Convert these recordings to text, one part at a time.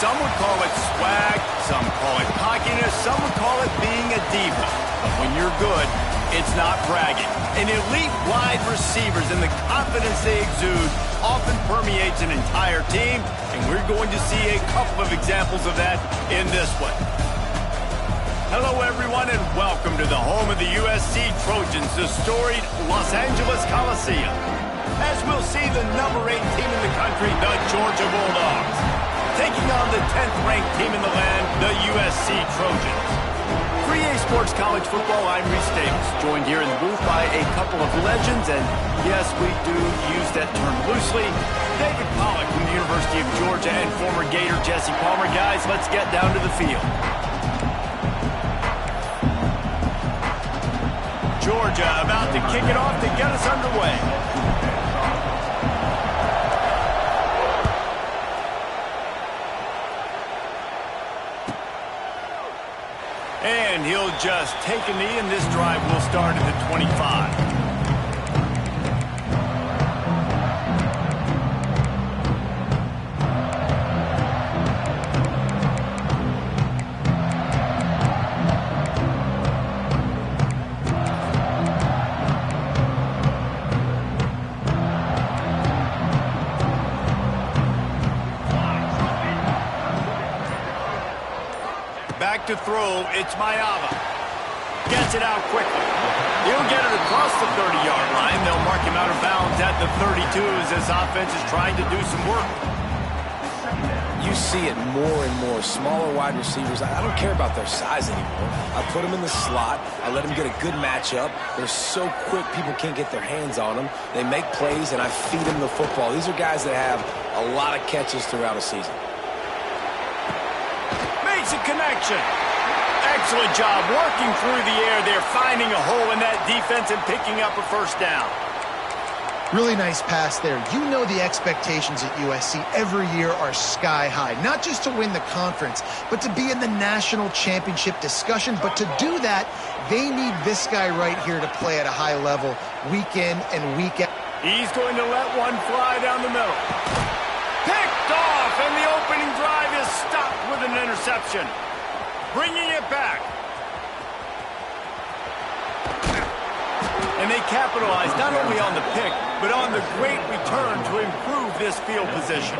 Some would call it swag, some call it cockiness, some would call it being a diva. But when you're good, it's not bragging. And elite wide receivers and the confidence they exude often permeates an entire team, and we're going to see a couple of examples of that in this one. Hello, everyone, and welcome to the home of the USC Trojans, the storied Los Angeles Coliseum. As we'll see the number 8 team in the country, the Georgia Bulldogs, taking on the 10th-ranked team in the land, the USC Trojans. For EA Sports College Football, I'm Reese Davis, joined here in the booth by a couple of legends, and yes, we do use that term loosely. David Pollack from the University of Georgia and former Gator Jesse Palmer. Guys, let's get down to the field. Georgia about to kick it off to get us underway. And he'll just take a knee, and this drive will start at the 25. Back to throw, it's Mayava. Gets it out quickly. He'll get it across the 30-yard line. They'll mark him out of bounds at the 32 as this offense is trying to do some work. You see it more and more. Smaller wide receivers, I don't care about their size anymore. I put them in the slot. I let them get a good matchup. They're so quick, people can't get their hands on them. They make plays, and I feed them the football. These are guys that have a lot of catches throughout a season. A connection. Excellent job working through the air there, finding a hole in that defense and picking up a first down. Really nice pass there. You know the expectations at USC every year are sky high. Not just to win the conference, but to be in the national championship discussion. But to do that, they need this guy right here to play at a high level week in and week out. He's going to let one fly down the middle. Picked off, and the opening drive is stopped with an interception. Bringing it back. And they capitalize not only on the pick, but on the great return to improve this field position.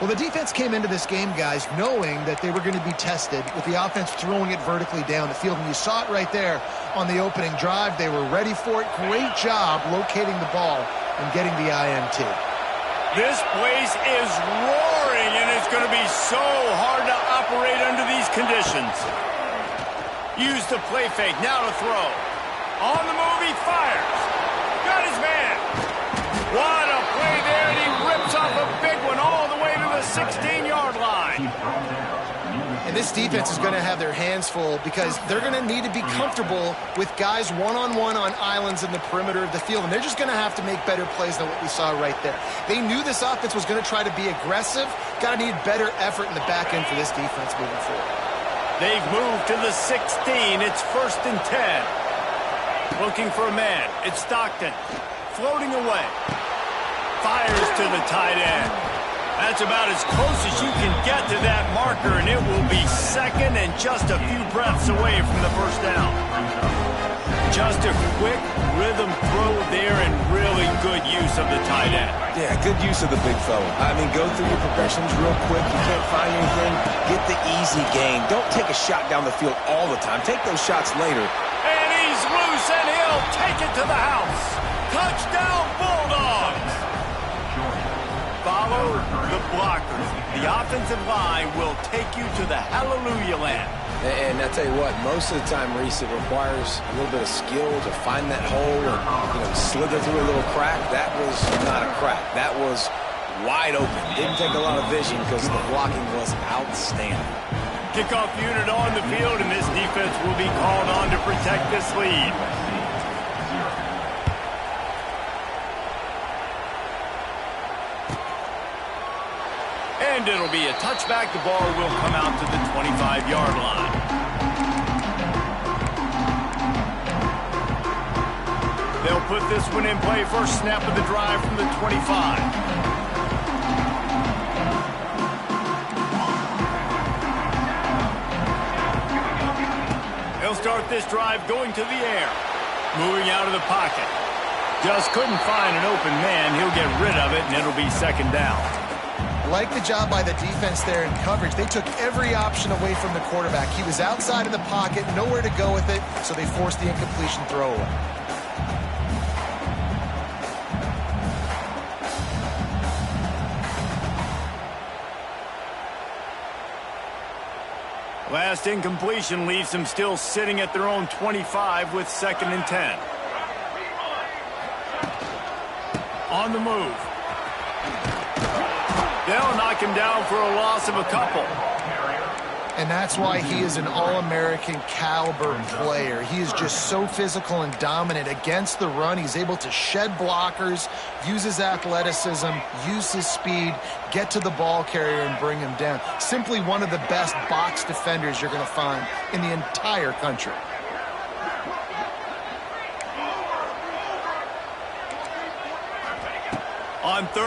Well, the defense came into this game, guys, knowing that they were going to be tested with the offense throwing it vertically down the field. And you saw it right there on the opening drive. They were ready for it. Great job locating the ball and getting the INT. This place is roaring, and it's going to be so hard to operate under these conditions. Use the play fake, now to throw. On the move, he fires. Got his man. What a play there, and he rips off a big one all the way to the 16-yard line. And this defense is going to have their hands full because they're going to need to be comfortable with guys one-on-one on islands in the perimeter of the field. And they're just going to have to make better plays than what we saw right there. They knew this offense was going to try to be aggressive. Got to need better effort in the back end for this defense moving forward. They've moved to the 16. It's 1st and 10. Looking for a man. It's Stockton. Floating away. Fires to the tight end. That's about as close as you can get to that marker, and it will be second and just a few breaths away from the first down. Just a quick rhythm throw there and really good use of the tight end. Yeah, good use of the big fella. I mean, go through your progressions real quick. You can't find anything. Get the easy gain. Don't take a shot down the field all the time. Take those shots later. And he's loose, and he'll take it to the house. Touchdown, Bulldogs! Follow the blockers. The offensive line will take you to the hallelujah land. And I tell you what, most of the time, Reese, it requires a little bit of skill to find that hole and slither through a little crack. That was not a crack. That was wide open. Didn't take a lot of vision because the blocking was outstanding. Kickoff unit on the field, and this defense will be called on to protect this lead. And it'll be a touchback. The ball will come out to the 25-yard line. They'll put this one in play. First snap of the drive from the 25. They'll start this drive going to the air. Moving out of the pocket. Just couldn't find an open man. He'll get rid of it, and it'll be second down. Like the job by the defense there in coverage. They took every option away from the quarterback. He was outside of the pocket, nowhere to go with it, so they forced the incompletion throwaway. Last incompletion leaves them still sitting at their own 25 with 2nd and 10. On the move. They'll knock him down for a loss of a couple. And that's why he is an All-American caliber player. He is just so physical and dominant against the run. He's able to shed blockers, use his athleticism, use his speed, get to the ball carrier and bring him down. Simply one of the best box defenders you're going to find in the entire country. On third.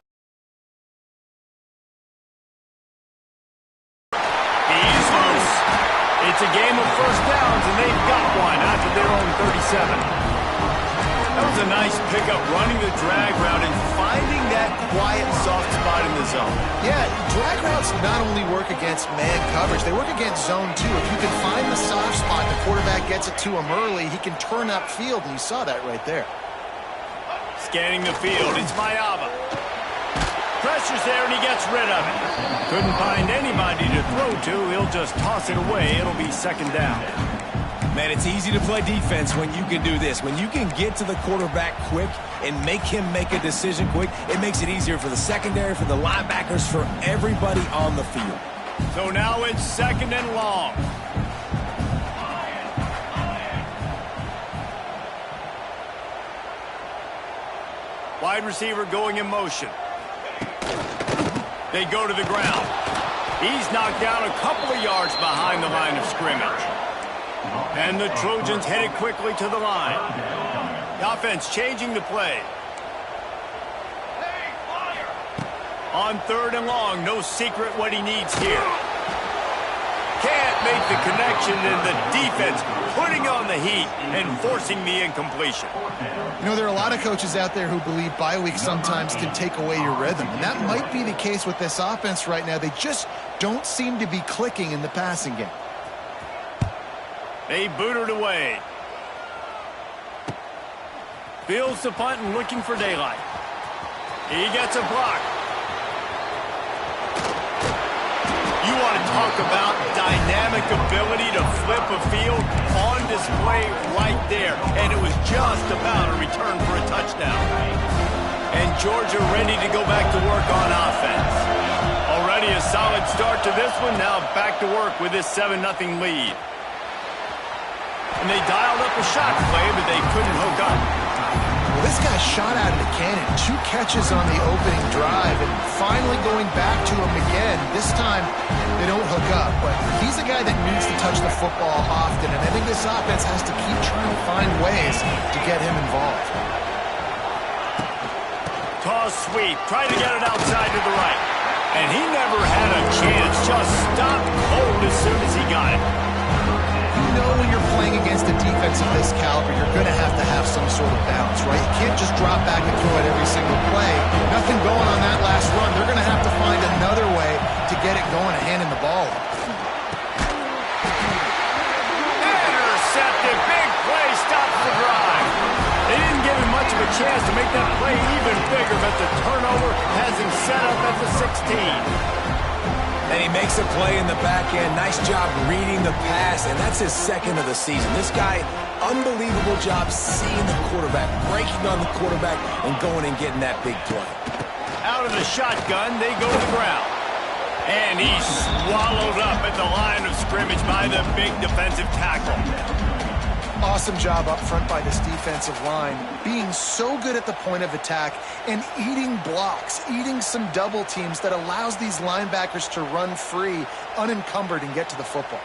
It's a game of first downs, and they've got one after their own 37. That was a nice pickup, running the drag route and finding that quiet, soft spot in the zone. Yeah, drag routes not only work against man coverage, they work against zone too. If you can find the soft spot, the quarterback gets it to him early, he can turn upfield, and you saw that right there. Scanning the field, it's Mayava. Pressure's there, and he gets rid of it. Couldn't find anybody to throw to. He'll just toss it away. It'll be second down. Man, it's easy to play defense when you can do this. When you can get to the quarterback quick and make him make a decision quick, it makes it easier for the secondary, for the linebackers, for everybody on the field. So now it's 2nd and long. Wide receiver going in motion. They go to the ground. He's knocked down a couple of yards behind the line of scrimmage. And the Trojans headed quickly to the line. The offense changing the play. On 3rd and long, no secret what he needs here. Can't make the connection, and the defense putting on the heat and forcing the incompletion. You know, there are a lot of coaches out there who believe bye week sometimes can take away your rhythm, and that might be the case with this offense right now. They just don't seem to be clicking in the passing game. They boot it away. Fields the punt and looking for daylight. He gets a block. You want to talk about dynamic ability to flip a field, on display right there. And it was just about a return for a touchdown. And Georgia ready to go back to work on offense. Already a solid start to this one. Now back to work with this 7-0 lead. And they dialed up a shot play, but they couldn't hook up. Well, this guy shot out of the cannon. 2 catches on the opening drive, and finally going back to him again. This time, they don't hook up, but he's a guy that needs to touch the football often, and I think this offense has to keep trying to find ways to get him involved. Toss sweep, try to get it outside to the right. And he never had a chance, just stopped cold as soon as he got it. You know when you're playing against a defense of this caliber, you're going to have some sort of balance, right? You can't just drop back and throw it every single play. Nothing going on that last run. They're going to have to find another way to get it going and handing the ball off. Intercepted, big play, stops the drive. They didn't give him much of a chance to make that play even bigger, but the turnover has him set up at the 16. And he makes a play in the back end. Nice job reading the pass, and that's his 2nd of the season. This guy, unbelievable job seeing the quarterback, breaking on the quarterback, and going and getting that big play. Out of the shotgun, they go to the ground. And he's swallowed up at the line of scrimmage by the big defensive tackle. Awesome job up front by this defensive line, being so good at the point of attack and eating blocks, eating some double teams that allows these linebackers to run free, unencumbered, and get to the football.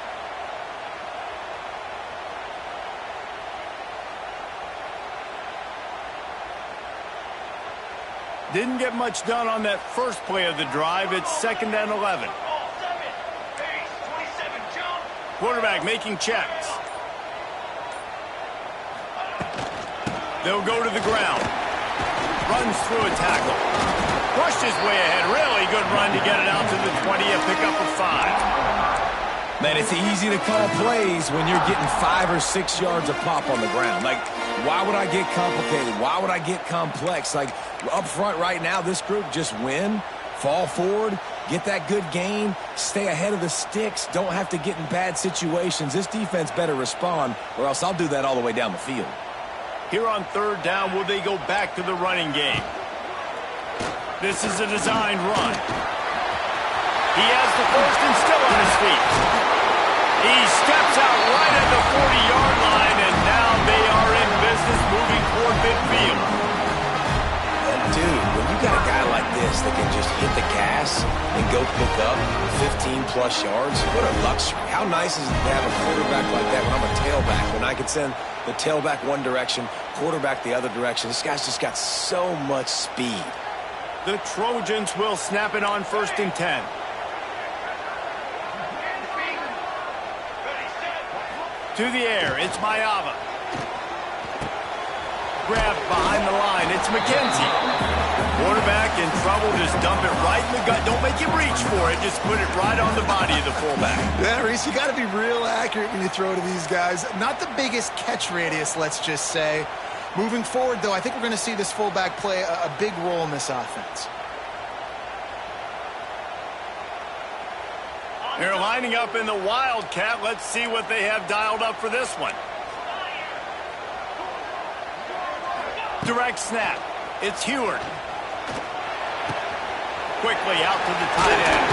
Didn't get much done on that first play of the drive. It's 2nd and 11. Quarterback making checks. They'll go to the ground. Runs through a tackle. Pushed his way ahead. Really good run to get it out to the 20, a pickup of 5. Man, it's easy to call plays when you're getting 5 or 6 yards of pop on the ground. Like, why would I get complicated? Why would I get complex? Like, up front right now, this group just win, fall forward, get that good gain, stay ahead of the sticks, don't have to get in bad situations. This defense better respond, or else I'll do that all the way down the field. Here on third down, will they go back to the running game? This is a designed run. He has the first and still on his feet. He steps out right at the 40-yard line, and now they are in business moving toward midfield. Dude, when you got a guy like this that can just hit the gas and go pick up 15-plus yards, what a luxury. How nice is it to have a quarterback like that when I'm a tailback, when I can send the tailback one direction, quarterback the other direction. This guy's just got so much speed. The Trojans will snap it on 1st and 10. To the air, it's Mayava. Grabbed behind the line, it's McKenzie. Quarterback in trouble, just dump it right in the gut. Don't make him reach for it, just put it right on the body of the fullback. Yeah, Reese, you got to be real accurate when you throw to these guys. Not the biggest catch radius, let's just say. Moving forward, though, I think we're going to see this fullback play a big role in this offense. They're lining up in the Wildcat. Let's see what they have dialed up for this one. Direct snap. It's Heward. Quickly out to the tight end.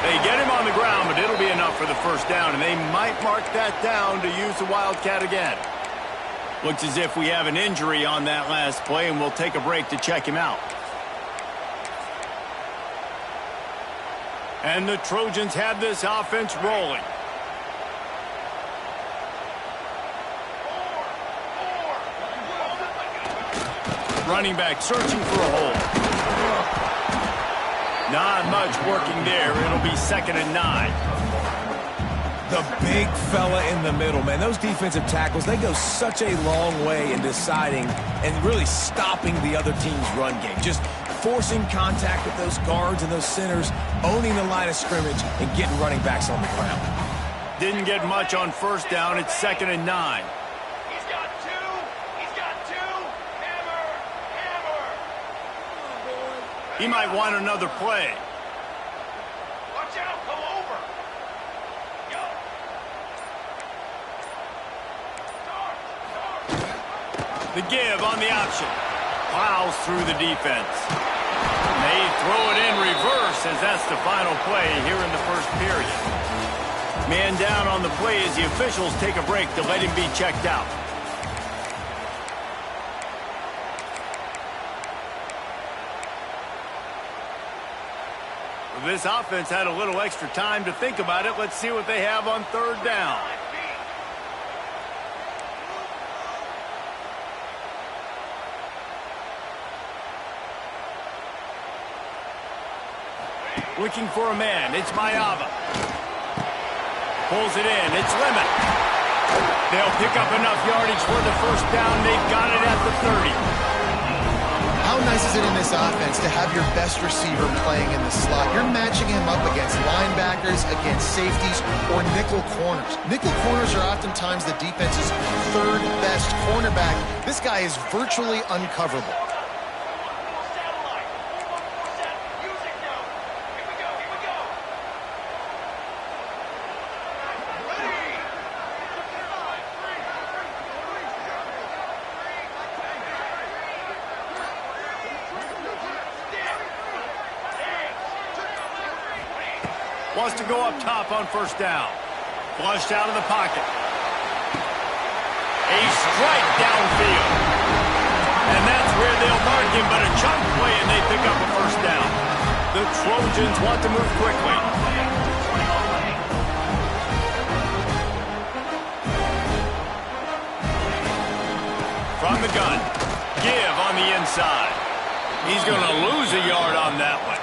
They get him on the ground, but it'll be enough for the first down, and they might mark that down to use the Wildcat again. Looks as if we have an injury on that last play, and we'll take a break to check him out. And the Trojans have this offense rolling. Running back searching for a hole. Not much working there. It'll be 2nd and 9. The big fella in the middle, man. Those defensive tackles, they go such a long way in deciding and really stopping the other team's run game. Just forcing contact with those guards and those centers, owning the line of scrimmage, and getting running backs on the ground. Didn't get much on 1st down. It's 2nd and 9. He's got two. He's got two. Hammer. Hammer. He might want another play. Watch out. Come over. Go. The give on the option. Plows through the defense. They throw it in reverse as that's the final play here in the first period. Man down on the play as the officials take a break to let him be checked out. This offense had a little extra time to think about it. Let's see what they have on 3rd down. Looking for a man. It's Mayava. Pulls it in. It's Lemon. They'll pick up enough yardage for the first down. They've got it at the 30. How nice is it in this offense to have your best receiver playing in the slot? You're matching him up against linebackers, against safeties, or nickel corners. Nickel corners are oftentimes the defense's 3rd best cornerback. This guy is virtually uncoverable. Wants to go up top on 1st down. Flushed out of the pocket. A strike downfield. And that's where they'll mark him, but a chunk play and they pick up a 1st down. The Trojans want to move quickly. From the gun. Give on the inside. He's going to lose a yard on that one.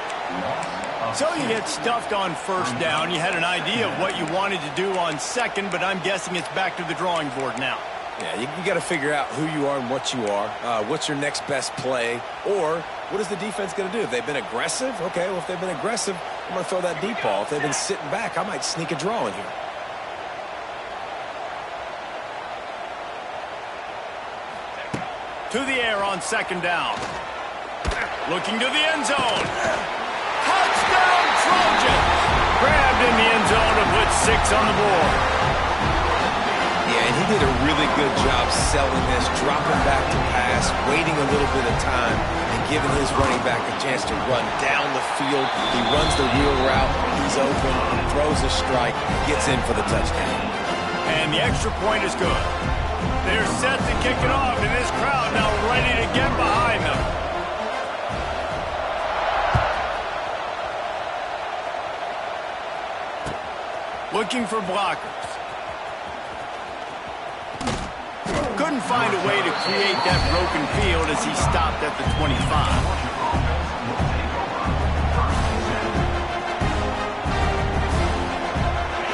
So you get stuffed on 1st down. You had an idea of what you wanted to do on 2nd, but I'm guessing it's back to the drawing board now. Yeah, you got to figure out who you are and what you are. What's your next best play? Or what is the defense going to do? If they've been aggressive, okay, well, if they've been aggressive, I'm going to throw that deep ball. If they've been sitting back, I might sneak a draw in here. To the air on second down. Looking to the end zone. Touchdown, Trojans! Grabbed in the end zone to put 6 on the board. Yeah, and he did a really good job selling this, dropping back to pass, waiting a little bit of time, and giving his running back a chance to run down the field. He runs the wheel route. He's open, throws a strike, gets in for the touchdown. And the extra point is good. They're set to kick it off, and this crowd now ready to get behind them. Looking for blockers. Couldn't find a way to create that broken field as he stopped at the 25.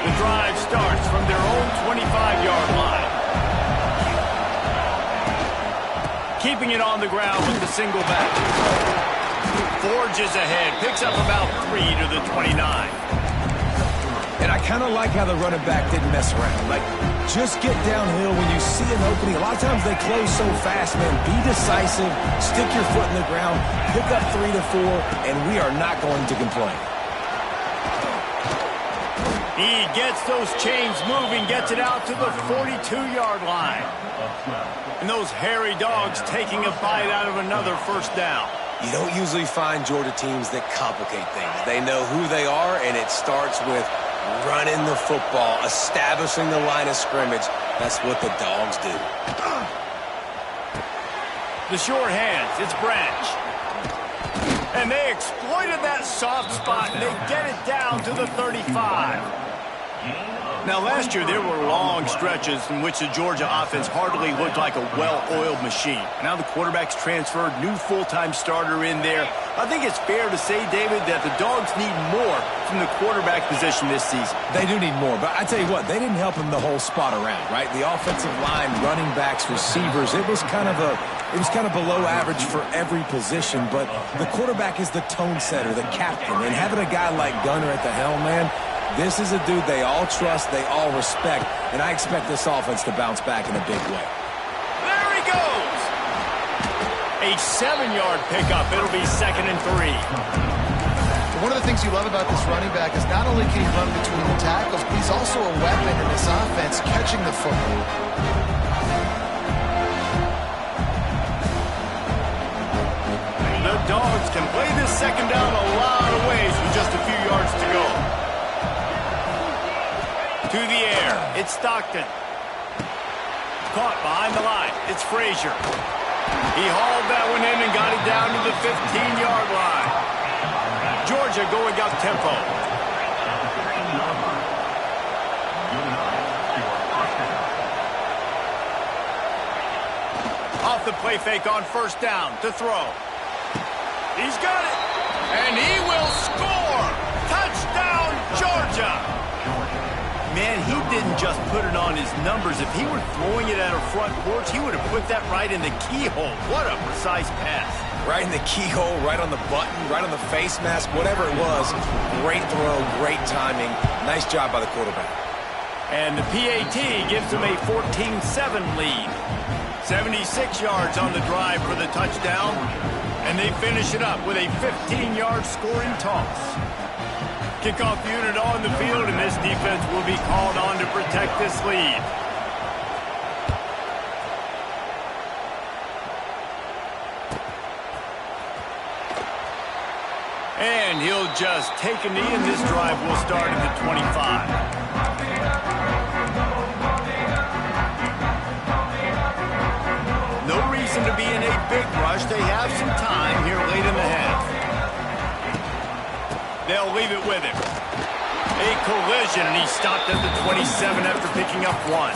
The drive starts from their own 25-yard line. Keeping it on the ground with the single back. Forges ahead, picks up about 3 to the 29. And I kind of like how the running back didn't mess around. Like, just get downhill when you see an opening. A lot of times they close so fast, man. Be decisive, stick your foot in the ground, pick up 3 to 4, and we are not going to complain. He gets those chains moving, gets it out to the 42-yard line. And those hairy dogs taking a bite out of another first down. You don't usually find Georgia teams that complicate things. They know who they are, and it starts with running the football, establishing the line of scrimmage. That's what the dogs do. The short hands, it's Branch. And they exploited that soft spot, and they get it down to the 35. Now, last year, there were long stretches in which the Georgia offense hardly looked like a well-oiled machine. Now the quarterback's transferred, new full-time starter in there. I think it's fair to say, David, that the Dogs need more from the quarterback position this season. They do need more, but I tell you what, they didn't help him the whole spot around, right? The offensive line, running backs, receivers, it was kind of below average for every position, but the quarterback is the tone setter, the captain, and having a guy like Gunner at the helm, man, this is a dude they all trust, they all respect, and I expect this offense to bounce back in a big way. There he goes! A 7-yard pickup. It'll be 2nd and 3. One of the things you love about this running back is not only can he run between the tackles, but he's also a weapon in this offense, catching the football. The Dogs can play this second down a lot of ways with just a few yards to go. To the air, it's Stockton. Caught behind the line, it's Frazier. He hauled that one in and got it down to the 15-yard line. Georgia going up tempo. Off the play fake on first down to throw. He's got it, and he will score. Touchdown, Georgia. Man, he didn't just put it on his numbers. If he were throwing it at a front porch, he would have put that right in the keyhole. What a precise pass. Right in the keyhole, right on the button, right on the face mask, whatever it was. Great throw, great timing. Nice job by the quarterback. And the PAT gives him a 14-7 lead. 76 yards on the drive for the touchdown. And they finish it up with a 15-yard scoring toss. Kickoff unit on the field, and this defense will be called on to protect this lead. And he'll just take a knee, and this drive will start at the 25. No reason to be in a big rush. They have some time here late in the half. They'll leave it with him. A collision, and he stopped at the 27 after picking up 1.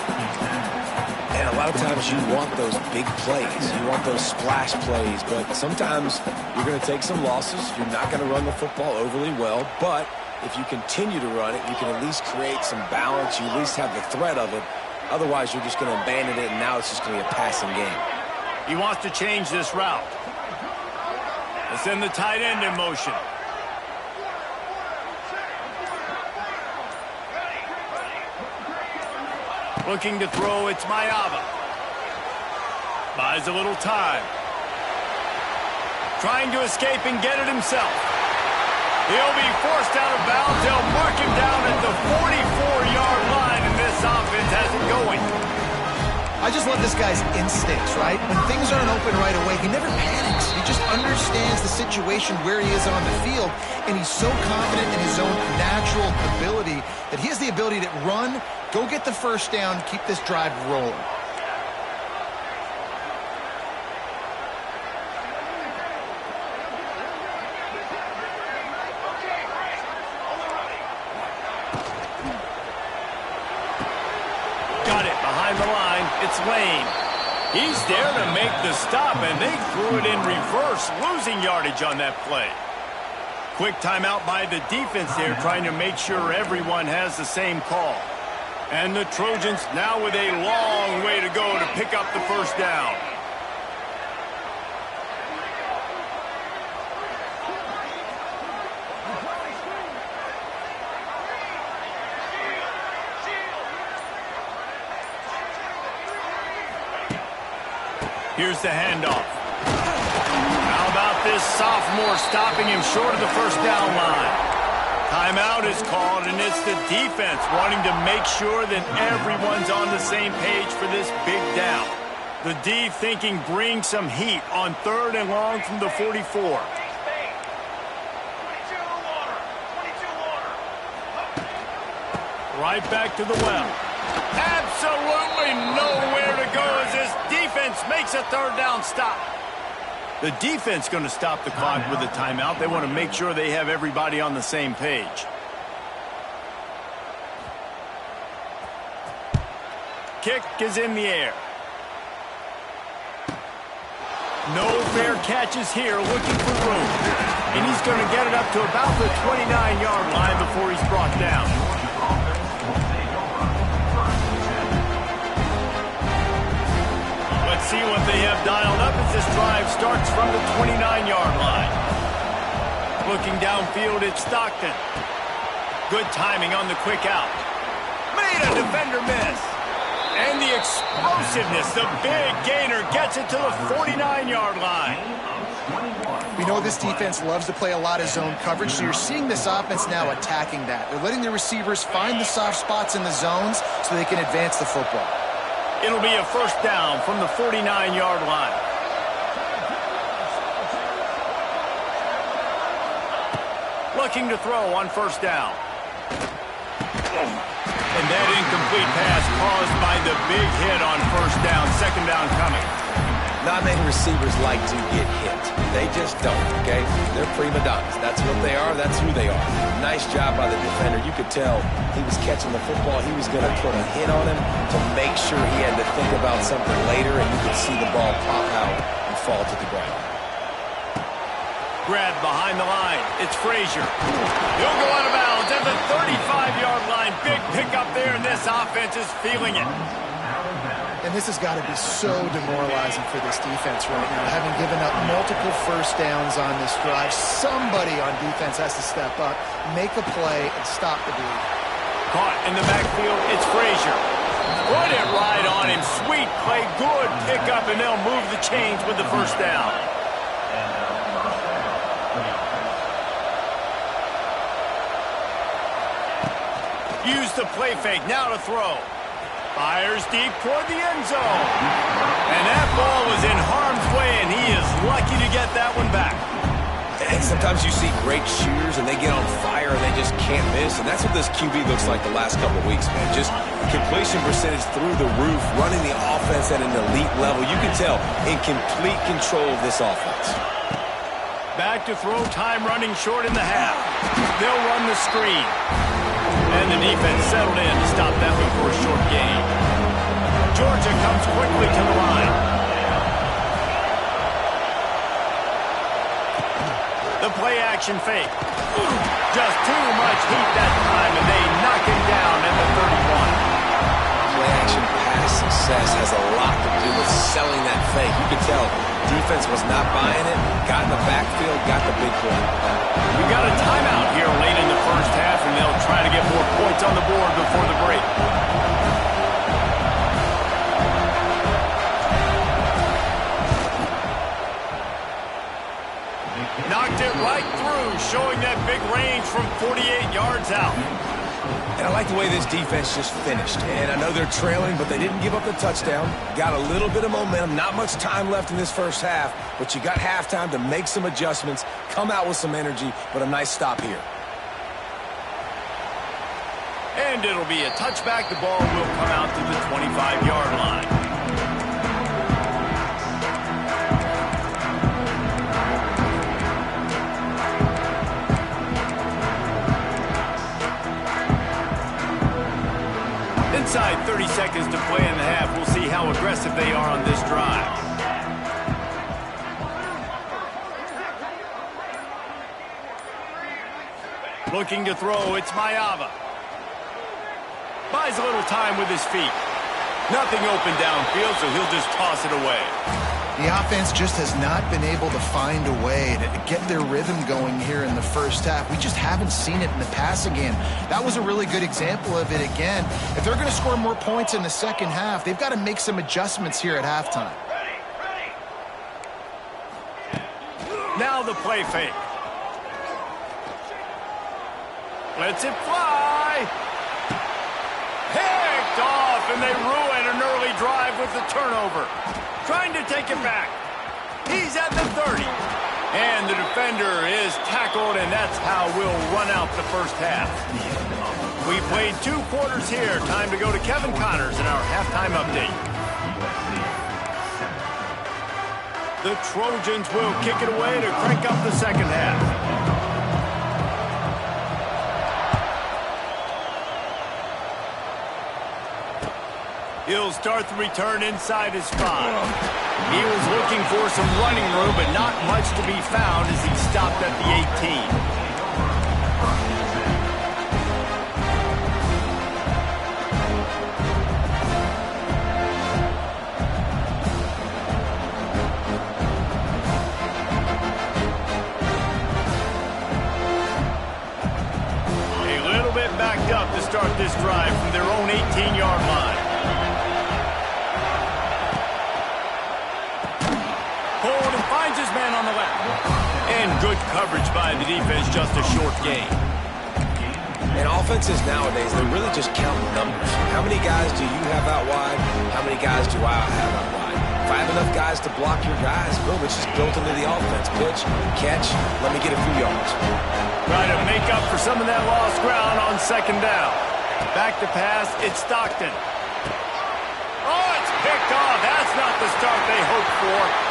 And a lot of times you want those big plays. You want those splash plays, but sometimes you're going to take some losses. You're not going to run the football overly well, but if you continue to run it, you can at least create some balance. You at least have the threat of it, Otherwise, you're just going to abandon it, and now it's just going to be a passing game. He wants to change this route. Let's send the tight end in motion. Looking to throw, it's Mayava. Buys a little time. Trying to escape and get it himself. He'll be forced out of bounds. They'll mark him down at the 44-yard line, and this offense has it going. I just love this guy's instincts, right? When things aren't open right away, he never panics. He just understands the situation where he is on the field, and he's so confident in his own natural ability that he has the ability to run, go get the first down, keep this drive rolling. Got it behind the line. It's Lane. He's there to make the stop, and they threw it in reverse, losing yardage on that play. Quick timeout by the defense there, trying to make sure everyone has the same call. And the Trojans now with a long way to go to pick up the first down. Here's the handoff. How about this sophomore stopping him short of the first down line? Timeout is called, and it's the defense wanting to make sure that everyone's on the same page for this big down. The D thinking bring some heat on 3rd and long from the 44. Right back to the well. Absolutely nowhere to go as this defense makes a 3rd down stop. The defense going to stop the clock with a timeout. They want to make sure they have everybody on the same page. Kick is in the air. No fair catches here, looking for room. And he's going to get it up to about the 29-yard line before he's brought down. Let's see what they have dialed up as this drive starts from the 29-yard line. Looking downfield, it's Stockton. Good timing on the quick out. Made a defender miss. And the explosiveness, the big gainer gets it to the 49-yard line. We know this defense loves to play a lot of zone coverage, so you're seeing this offense now attacking that. They're letting the receivers find the soft spots in the zones so they can advance the football. It'll be a first down from the 49-yard line. Looking to throw on first down. And that incomplete pass caused by the big hit on first down. 2nd down coming. Not many receivers like to get hit. They just don't, okay? They're prima donnas. That's what they are. That's who they are. Nice job by the defender. You could tell he was catching the football. He was going to put a hit on him to make sure he had to think about something later, and you could see the ball pop out and fall to the ground. Grab behind the line. It's Frazier. He'll go out of bounds at the 35-yard line. Big pickup there, and this offense is feeling it. And this has got to be so demoralizing for this defense right now, having given up multiple first downs on this drive. Somebody on defense has to step up, make a play, and stop the bleed. Caught in the backfield, it's Frazier. Put it right on him. Sweet play, good pickup, and they'll move the chains with the first down. Use the play fake, now to throw. Fires deep toward the end zone. And that ball was in harm's way, and he is lucky to get that one back. And sometimes you see great shooters, and they get on fire, and they just can't miss. And that's what this QB looks like the last couple of weeks, man. Just completion percentage through the roof, running the offense at an elite level. You can tell in complete control of this offense. Back to throw, time running short in the half. They'll run the screen. And the defense settled in to stop that one for a short gain. Georgia comes quickly to the line. The play action fake. Just too much heat that time, and they knock him down at the 31. Play action success has a lot to do with selling that fake. You can tell defense was not buying it, got in the backfield, got the big play. We got a timeout here late in the first half, and they'll try to get more points on the board before the break. Knocked it right through, showing that big range from 48 yards out. And I like the way this defense just finished. And I know they're trailing, but they didn't give up the touchdown. Got a little bit of momentum. Not much time left in this first half, but you got halftime to make some adjustments, come out with some energy, but a nice stop here. And it'll be a touchback. The ball will come out to the 25-yard line. Inside 30 seconds to play in the half. We'll see how aggressive they are on this drive. Looking to throw, it's Mayava. Buys a little time with his feet. Nothing open downfield, so he'll just toss it away. The offense just has not been able to find a way to get their rhythm going here in the first half. We just haven't seen it in the passing game. That was a really good example of it again. If they're going to score more points in the second half, they've got to make some adjustments here at halftime. Now the play fake. Lets it fly. Picked off, and they ruin an early drive with the turnover. Trying to take it back. He's at the 30. And the defender is tackled, and that's how we'll run out the first half. We played 2 quarters here. Time to go to Kevin Connors in our halftime update. The Trojans will kick it away to crank up the second half. He'll start the return inside his 5. He was looking for some running room, but not much to be found as he stopped at the 18. A little bit backed up to start this drive from their own 18-yard line. Finds his man on the left. And good coverage by the defense, just a short gain. And offenses nowadays, they're really just counting numbers. How many guys do you have out wide? How many guys do I have out wide? If I have enough guys to block your guys, boom, it's just built into the offense. Pitch, catch, let me get a few yards. Try to make up for some of that lost ground on second down. Back to pass, it's Stockton. Oh, it's picked off. That's not the start they hoped for.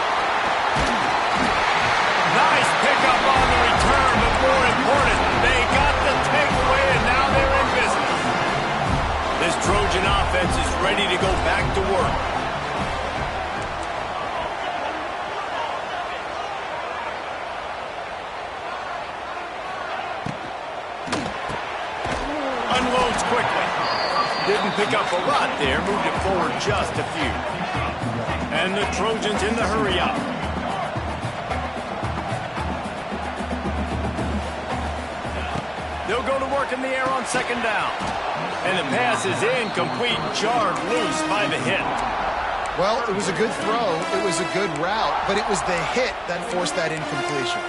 Nice pickup on the return, but more important, they got the takeaway, and now they're in business. This Trojan offense is ready to go back to work. Unloads quickly. Didn't pick up a lot there, moved it forward just a few. And the Trojans in the hurry up. They'll go to work in the air on second down. And the pass is incomplete, jarred loose by the hit. Well, it was a good throw. It was a good route, but it was the hit that forced that incompletion.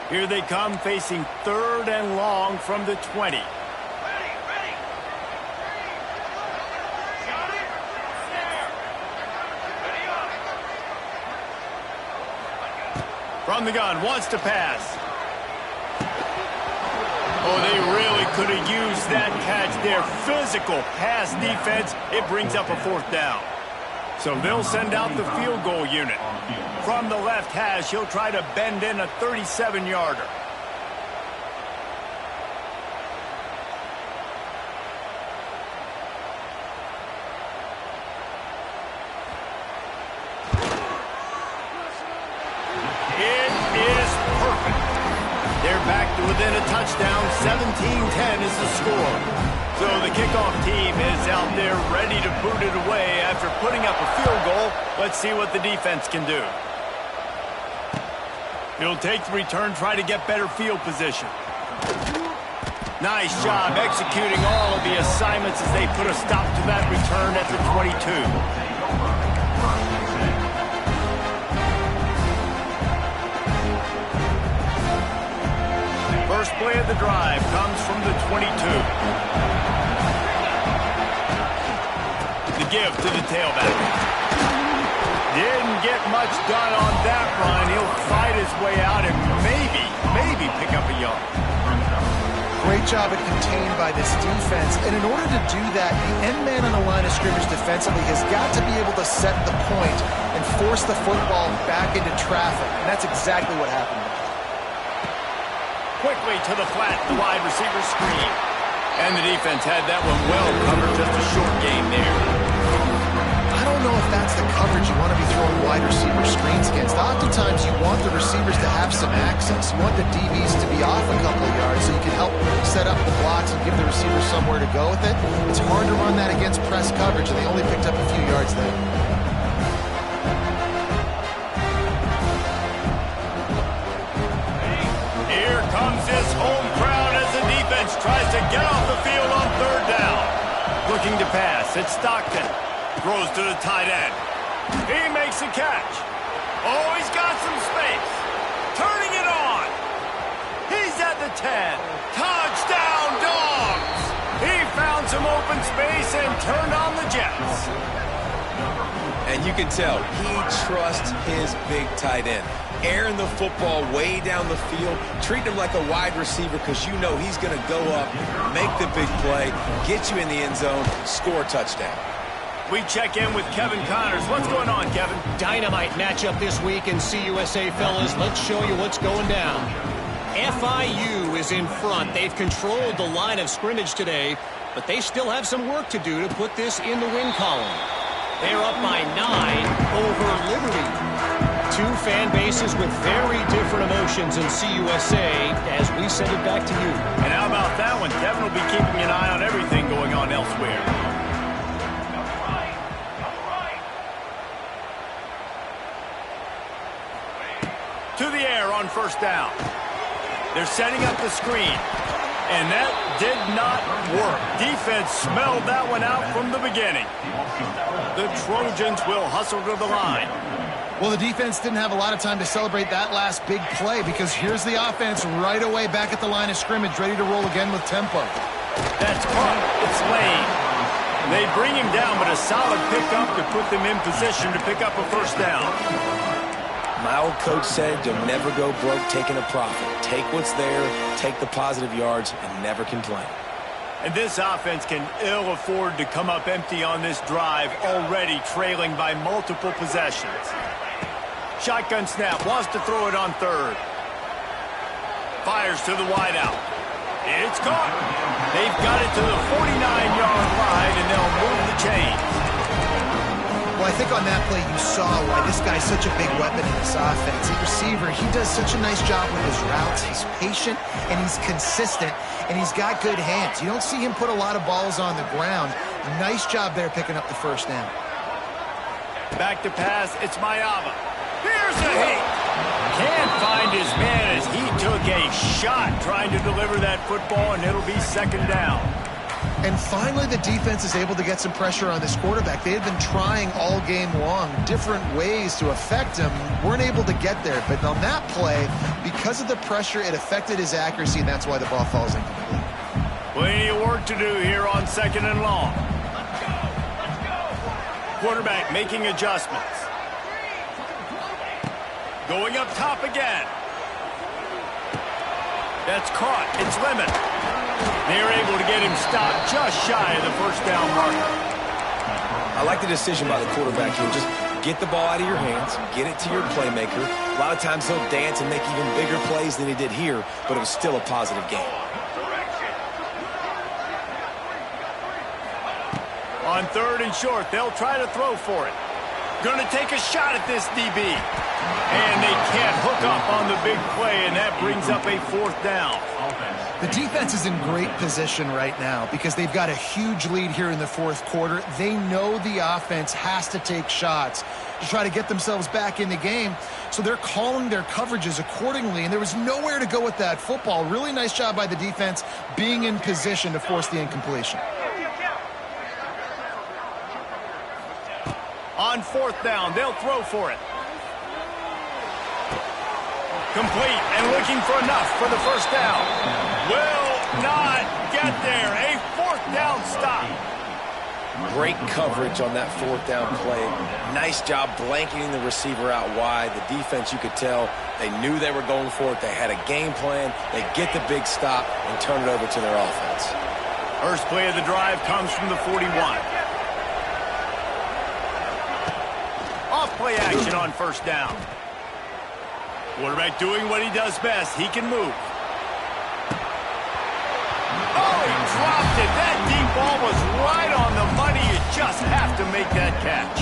Here they come, facing 3rd and long from the 20. From the gun, wants to pass. Oh, they really could have used that catch there. Physical pass defense. It brings up a 4th down. So they'll send out the field goal unit. From the left hash, he'll try to bend in a 37-yarder. They're back to within a touchdown. 17-10 is the score. So the kickoff team is out there ready to boot it away after putting up a field goal. Let's see what the defense can do. He'll take the return, try to get better field position. Nice job executing all of the assignments as they put a stop to that return at the 22. First play of the drive comes from the 22. The give to the tailback. Didn't get much done on that run. He'll fight his way out and maybe pick up a yard. Great job at contained by this defense. And in order to do that, the end man on the line of scrimmage defensively has got to be able to set the point and force the football back into traffic. And that's exactly what happened. Quickly to the flat, the wide receiver screen. And the defense had that one well covered, just a short gain there. I don't know if that's the coverage you want to be throwing wide receiver screens against. Oftentimes you want the receivers to have some access. You want the DBs to be off a couple of yards so you can help set up the blocks and give the receiver somewhere to go with it. It's hard to run that against press coverage, and they only picked up a few yards there. Here comes his home crowd as the defense tries to get off the field on third down. Looking to pass, it's Stockton. Throws to the tight end. He makes a catch. Oh, he's got some space. Turning it on. He's at the 10. Touchdown, Dogs! He found some open space and turned on the Jets. And you can tell he trusts his big tight end. Airing the football way down the field, treating him like a wide receiver because you know he's going to go up, make the big play, get you in the end zone, score a touchdown. We check in with Kevin Connors. What's going on, Kevin? Dynamite matchup this week in CUSA, fellas. Let's show you what's going down. FIU is in front. They've controlled the line of scrimmage today, but they still have some work to do to put this in the win column. They're up by 9 over Liberty. Two fan bases with very different emotions in CUSA as we send it back to you. And how about that one? Kevin will be keeping an eye on everything going on elsewhere. To the air on first down. They're setting up the screen. And that did not work. Defense smelled that one out from the beginning. The Trojans will hustle to the line. Well, the defense didn't have a lot of time to celebrate that last big play because here's the offense right away back at the line of scrimmage, ready to roll again with tempo. That's caught. It's Lane. They bring him down, but a solid pickup to put them in position to pick up a first down. My old coach said you'll never go broke taking a profit. Take what's there, take the positive yards, and never complain. And this offense can ill afford to come up empty on this drive, already trailing by multiple possessions. Shotgun snap, wants to throw it on third. Fires to the wideout. It's caught. They've got it to the 49-yard line, and they'll move the chains. Well, I think on that play you saw why this guy's such a big weapon in this offense. The receiver, he does such a nice job with his routes. He's patient, and he's consistent, and he's got good hands. You don't see him put a lot of balls on the ground. Nice job there picking up the first down. Back to pass, it's Mayava. Here's a hit. Can't find his man as he took a shot trying to deliver that football, and it'll be second down. And finally, the defense is able to get some pressure on this quarterback. They had been trying all game long different ways to affect him. Weren't able to get there. But on that play, because of the pressure, it affected his accuracy, and that's why the ball falls incomplete. Plenty of work to do here on second and long. Quarterback making adjustments. Going up top again. That's caught. It's Lemon. They're able to get him stopped just shy of the first down marker. I like the decision by the quarterback here. Just get the ball out of your hands, get it to your playmaker. A lot of times he'll dance and make even bigger plays than he did here, but it was still a positive game. On third and short, they'll try to throw for it. Going to take a shot at this DB. And they can't hook up on on the big play, and that brings up a 4th down. The defense is in great position right now because they've got a huge lead here in the 4th quarter. They know the offense has to take shots to try to get themselves back in the game, so they're calling their coverages accordingly, and there was nowhere to go with that football. Really nice job by the defense being in position to force the incompletion. On 4th down, they'll throw for it. Complete and looking for enough for the 1st down. Will not get there. A 4th down stop. Great coverage on that 4th down play. Nice job blanketing the receiver out wide. The defense, you could tell, they knew they were going for it. They had a game plan. They get the big stop and turn it over to their offense. First play of the drive comes from the 41. Off play action on 1st down. Quarterback doing what he does best. He can move. Oh, he dropped it. That deep ball was right on the money. You just have to make that catch.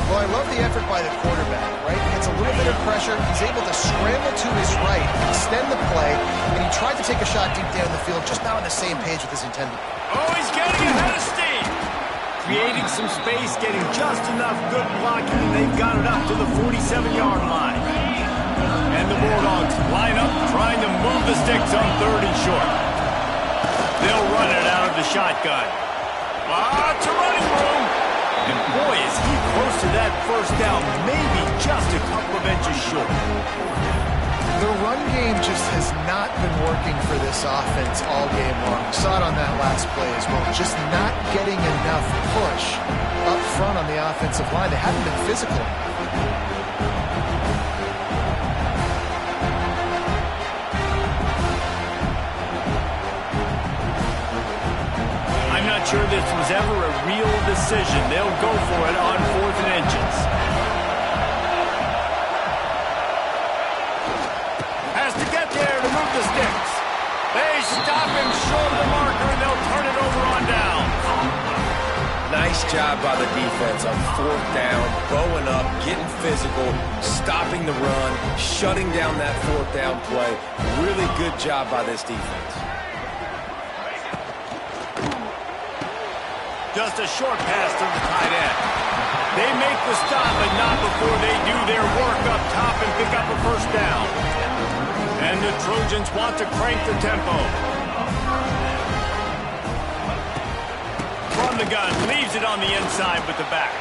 Well, I love the effort by the quarterback, right? He gets a little bit of pressure. He's able to scramble to his right, extend the play, and he tried to take a shot deep down the field, just not on the same page with his intended. Oh, he's getting ahead of steam. Creating some space, getting just enough good blocking, and they've got it up to the 47-yard line. And the Bulldogs line up, trying to move the sticks on 3rd and short. They'll run it out of the shotgun. Lots of running room. And boy, is he close to that 1st down, maybe just a couple of inches short. The run game just has not been working for this offense all game long. We saw it on that last play as well. Just not getting enough push up front on the offensive line. They haven't been physical. I'm not sure this was ever a real decision. They'll go for it on 4th and inches. Has to get there to move the sticks. They stop him short of the marker, and they'll turn it over on down. Nice job by the defense on 4th down, bowing up, getting physical, stopping the run, shutting down that 4th down play. Really good job by this defense. Just a short pass to the tight end. They make the stop, but not before they do their work up top and pick up a 1st down. And the Trojans want to crank the tempo. From the gun, leaves it on the inside with the back.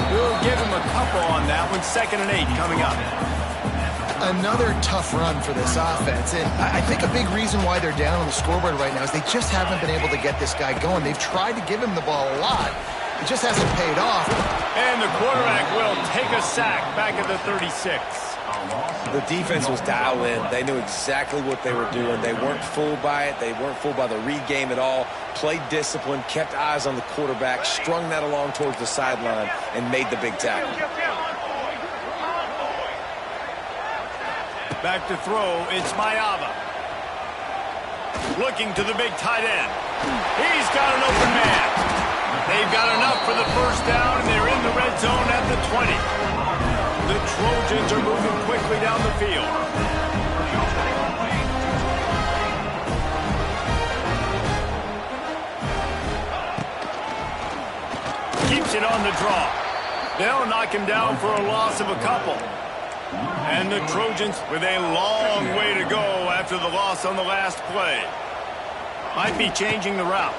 We'll give him a couple on that one. 2nd and 8 coming up. Another tough run for this offense, and I think a big reason why they're down on the scoreboard right now is they just haven't been able to get this guy going. They've tried to give him the ball a lot. It just hasn't paid off. And the quarterback will take a sack back at the 36. The defense was dialed in. They knew exactly what they were doing. They weren't fooled by it. They weren't fooled by the read game at all. Played discipline, kept eyes on the quarterback, strung that along towards the sideline, and made the big tackle. Back to throw, it's Mayava. Looking to the big tight end. He's got an open man. They've got enough for the 1st down, and they're in the red zone at the 20. The Trojans are moving quickly down the field. Keeps it on the draw. They'll knock him down for a loss of a couple. And the Trojans with a long way to go after the loss on the last play. Might be changing the route.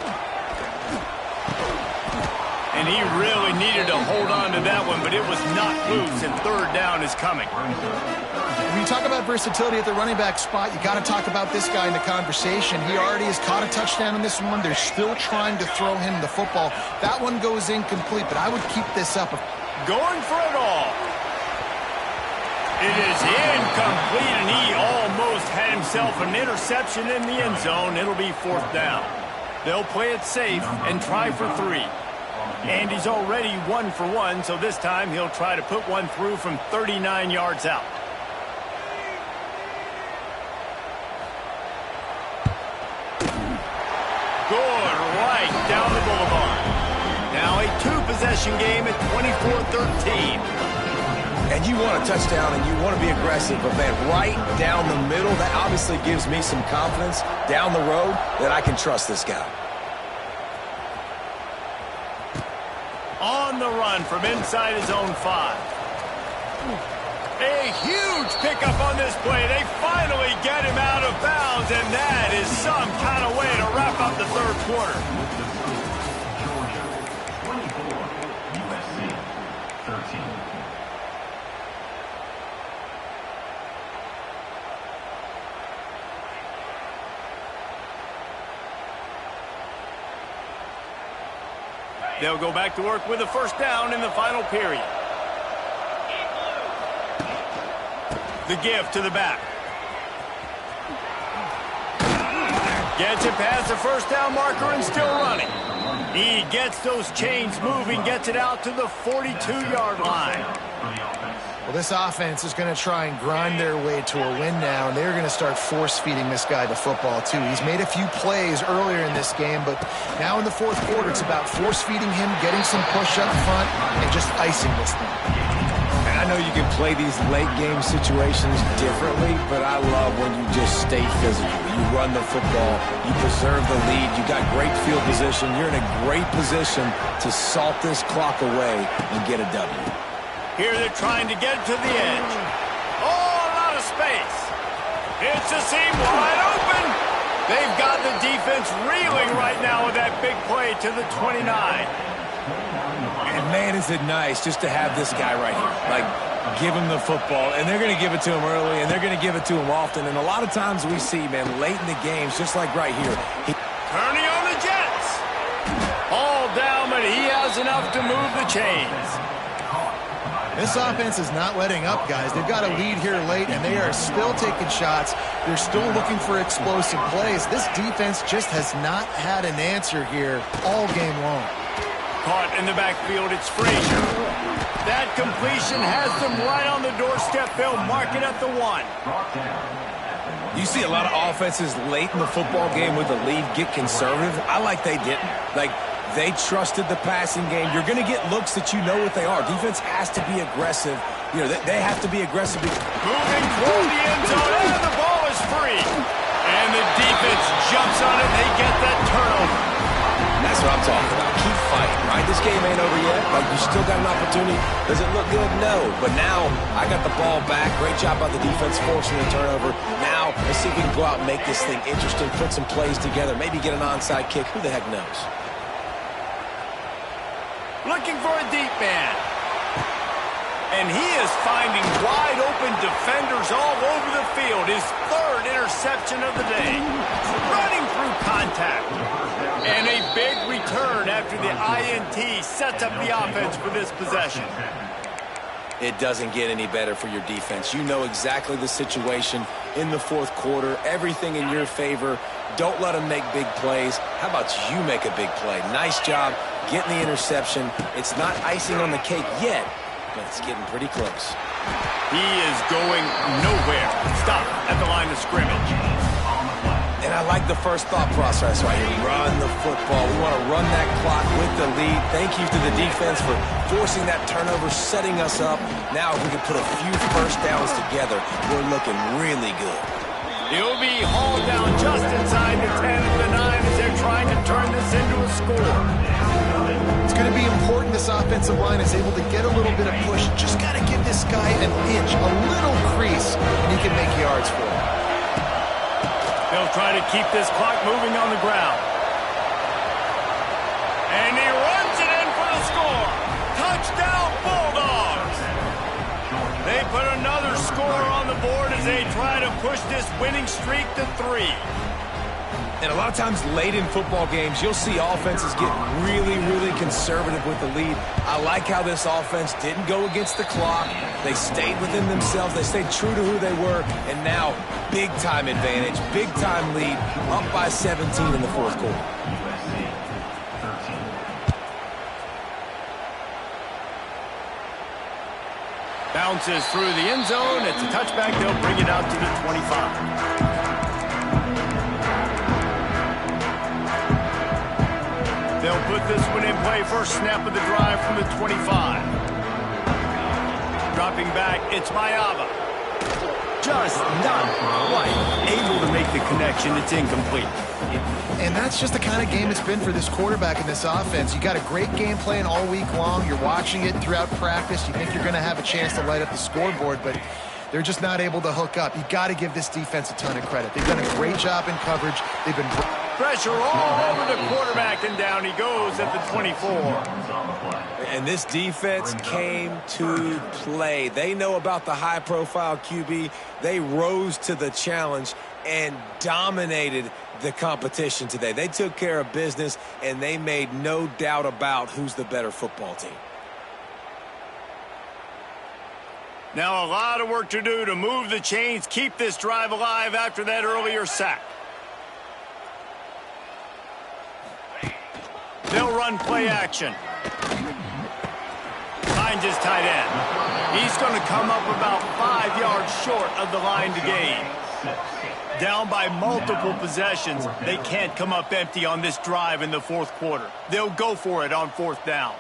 And he really needed to hold on to that one, but it was not loose, and 3rd down is coming. When you talk about versatility at the running back spot, you got to talk about this guy in the conversation. He already has caught a touchdown in this one. They're still trying to throw him the football. That one goes incomplete, but I would keep this up. Going for it all. It is incomplete, and he almost had himself an interception in the end zone. It'll be 4th down. They'll play it safe and try for 3. And he's already 1 for 1, so this time he'll try to put one through from 39 yards out. Good right down the boulevard. Now a 2-possession game at 24-13. And you want a touchdown and you want to be aggressive, but man, right down the middle, that obviously gives me some confidence down the road that I can trust this guy. On the run from inside his own 5. A huge pickup on this play. They finally get him out of bounds, and that is some kind of way to wrap up the third quarter. USC 13. They'll go back to work with a first down in the final period. The give to the back. Gets it past the first down marker and still running. He gets those chains moving, gets it out to the 42-yard line. Well, this offense is going to try and grind their way to a win now, and they're going to start force-feeding this guy the football, too. He's made a few plays earlier in this game, but now in the fourth quarter, it's about force-feeding him, getting some push up front, and just icing this thing. And I know you can play these late-game situations differently, but I love when you just stay physical. You run the football, you preserve the lead, you got great field position, you're in a great position to salt this clock away and get a W. Here they're trying to get to the edge. Oh, a lot of space. It's a seam wide open. They've got the defense reeling right now with that big play to the 29. And man, is it nice just to have this guy right here. Like, give him the football, and they're going to give it to him early, and they're going to give it to him often. And a lot of times we see, man, late in the games, just like right here. Turning on the Jets. All down, but he has enough to move the chains. This offense is not letting up, guys. They've got a lead here late, and they are still taking shots. They're still looking for explosive plays. This defense just has not had an answer here all game long. Caught in the backfield, it's Frazier. That completion has them right on the doorstep. They'll mark it at the 1. You see a lot of offenses late in the football game with the lead get conservative. I like they didn't. Like, they trusted the passing game. You're going to get looks that you know what they are. Defense has to be aggressive. You know, they have to be aggressive. Moving toward the end zone, and the ball is free. And the defense jumps on it. They get that turnover. That's what I'm talking about. Keep fighting, right? This game ain't over yet. Like, you still got an opportunity. Does it look good? No. But now, I got the ball back. Great job by the defense forcing the turnover. Now, let's see if we can go out and make this thing interesting, put some plays together, maybe get an onside kick. Who the heck knows? Looking for a deep man. And he is finding wide open defenders all over the field. His third interception of the day. Running through contact. And a big return after the INT sets up the offense for this possession. It doesn't get any better for your defense. You know exactly the situation in the fourth quarter. Everything in your favor. Don't let them make big plays. How about you make a big play? Nice job getting the interception. It's not icing on the cake yet, but it's getting pretty close. He is going nowhere. Stop at the line of scrimmage. And I like the first thought process right here. Run the football. We want to run that clock with the lead. Thank you to the defense for forcing that turnover, setting us up. Now if we can put a few first downs together, we're looking really good. He'll be hauled down just inside the 10 of the 9 as they're trying to turn this into a score. It's going to be important this offensive line is able to get a little bit of push. Just got to give this guy an inch, a little crease, and he can make yards for him. They'll try to keep this clock moving on the ground. And he runs it in for the score. Touchdown, Bulldogs! They put another score on the board as they try to push this winning streak to 3. And a lot of times late in football games, you'll see offenses get really, really conservative with the lead. I like how this offense didn't go against the clock. They stayed within themselves. They stayed true to who they were. And now, big-time advantage, big-time lead, up by 17 in the fourth quarter. Bounces through the end zone. It's a touchback. They'll bring it out to the 25. They'll put this one in play. First snap of the drive from the 25. Dropping back, it's Mayava. Just not quite able to make the connection. It's incomplete. And that's just the kind of game it's been for this quarterback in this offense. You got a great game plan all week long. You're watching it throughout practice. You think you're going to have a chance to light up the scoreboard, but they're just not able to hook up. You got to give this defense a ton of credit. They've done a great job in coverage. They've been pressure all over the quarterback, and down he goes at the 24. And this defense came to play. They know about the high-profile QB. They rose to the challenge and dominated the competition today. They took care of business, and they made no doubt about who's the better football team. Now a lot of work to do to move the chains, keep this drive alive after that earlier sack. They'll run play action. Finds his tight end. He's going to come up about 5 yards short of the line to gain. Down by multiple possessions, they can't come up empty on this drive in the fourth quarter. They'll go for it on fourth down.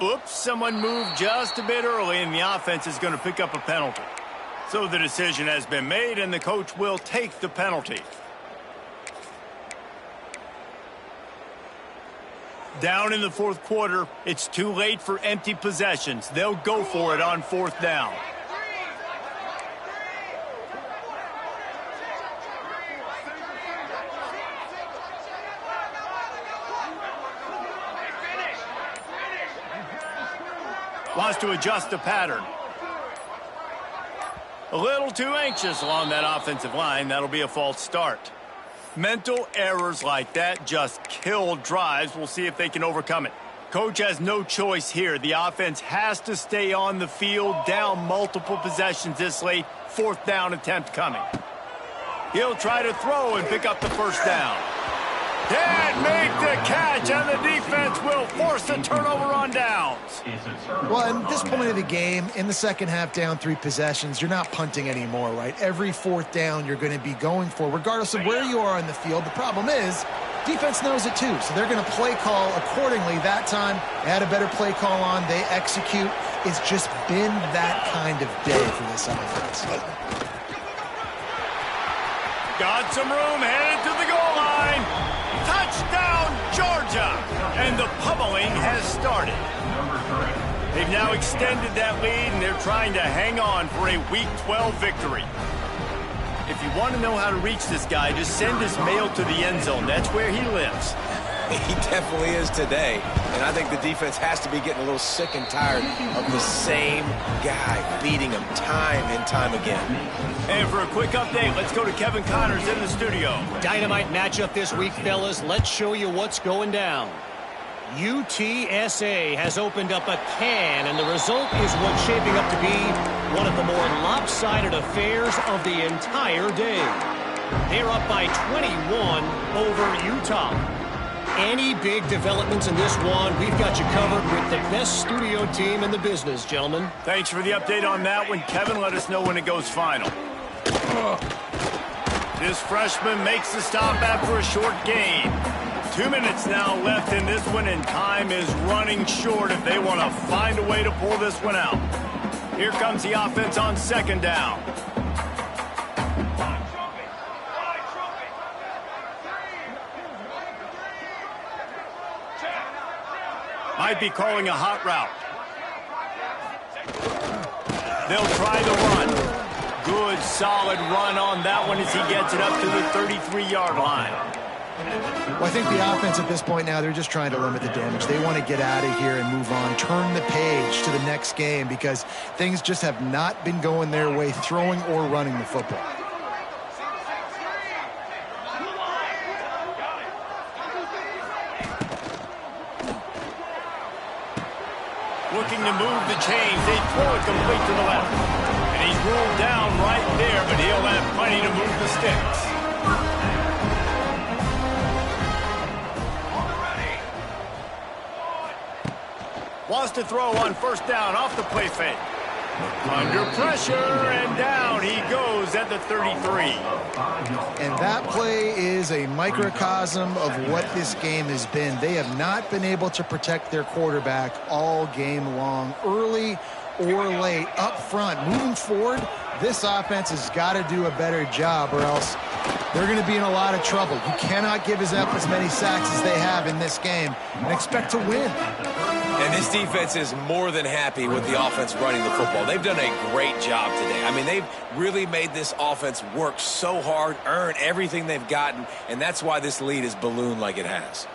Oops, someone moved just a bit early, and the offense is going to pick up a penalty. So the decision has been made, and the coach will take the penalty. Down in the fourth quarter, it's too late for empty possessions. They'll go for it on fourth down. Wants to adjust the pattern. A little too anxious along that offensive line. That'll be a false start. Mental errors like that just kill drives. We'll see if they can overcome it. Coach has no choice here. The offense has to stay on the field, down multiple possessions this late. Fourth down attempt coming. He'll try to throw and pick up the first down. Can't make the catch, and the defense will force a turnover on downs. Well, at this point of the game, in the second half, down 3 possessions, you're not punting anymore, right? Every fourth down you're going to be going for, regardless of where you are on the field. The problem is, defense knows it too, so they're going to play call accordingly. That time, they had a better play call on. They execute. It's just been that kind of day for this offense. Got some room, headed to the goal line. Touchdown, Georgia! And the pummeling has started. They've now extended that lead, and they're trying to hang on for a Week 12 victory. If you want to know how to reach this guy, just send his mail to the end zone. That's where he lives. He definitely is today. And I think the defense has to be getting a little sick and tired of the same guy beating him time and time again. And for a quick update, let's go to Kevin Connors in the studio. Dynamite matchup this week, fellas. Let's show you what's going down. UTSA has opened up a can, and the result is what's shaping up to be one of the more lopsided affairs of the entire day. They're up by 21 over Utah. Any big developments in this one, we've got you covered with the best studio team in the business, gentlemen. Thanks for the update on that one. Kevin, let us know when it goes final. This freshman makes the stop after a short gain. 2 minutes now left in this one, and time is running short if they want to find a way to pull this one out. Here comes the offense on second down. Might be calling a hot route. They'll try the run. Good, solid run on that one as he gets it up to the 33-yard line. Well, I think the offense at this point now, they're just trying to limit the damage. They want to get out of here and move on, turn the page to the next game because things just have not been going their way, throwing or running the football. Looking to move the chains. They throw it complete to the left. And he's ruled down right there but he'll have plenty to move the sticks. Wants to throw on first down off the play fake. Under pressure, and down he goes at the 33. And that play is a microcosm of what this game has been. They have not been able to protect their quarterback all game long, early or late, up front. Moving forward, this offense has got to do a better job, or else they're going to be in a lot of trouble. You cannot give up as many sacks as they have in this game and expect to win. And this defense is more than happy with the offense running the football. They've done a great job today. I mean, they've really made this offense work so hard, earn everything they've gotten, and that's why this lead is ballooned like it has.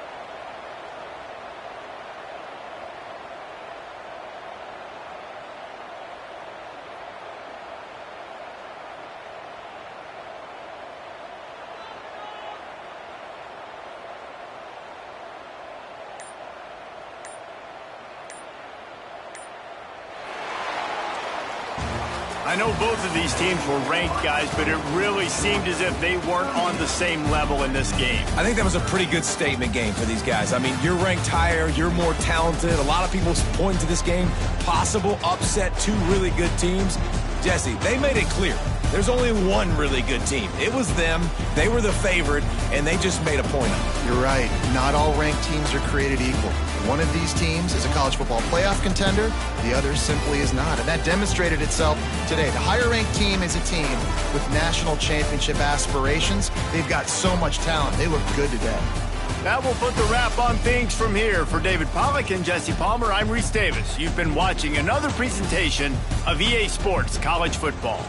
I know both of these teams were ranked, guys, but it really seemed as if they weren't on the same level in this game. I think that was a pretty good statement game for these guys. I mean, you're ranked higher, you're more talented. A lot of people point to this game, possible upset, two really good teams. Jesse, they made it clear. There's only one really good team. It was them. They were the favorite, and they just made a point of it. You're right. Not all ranked teams are created equal. One of these teams is a college football playoff contender. The other simply is not. And that demonstrated itself today. The higher-ranked team is a team with national championship aspirations. They've got so much talent. They look good today. That will put the wrap on things from here. For David Pollack and Jesse Palmer, I'm Reese Davis. You've been watching another presentation of EA Sports College Football.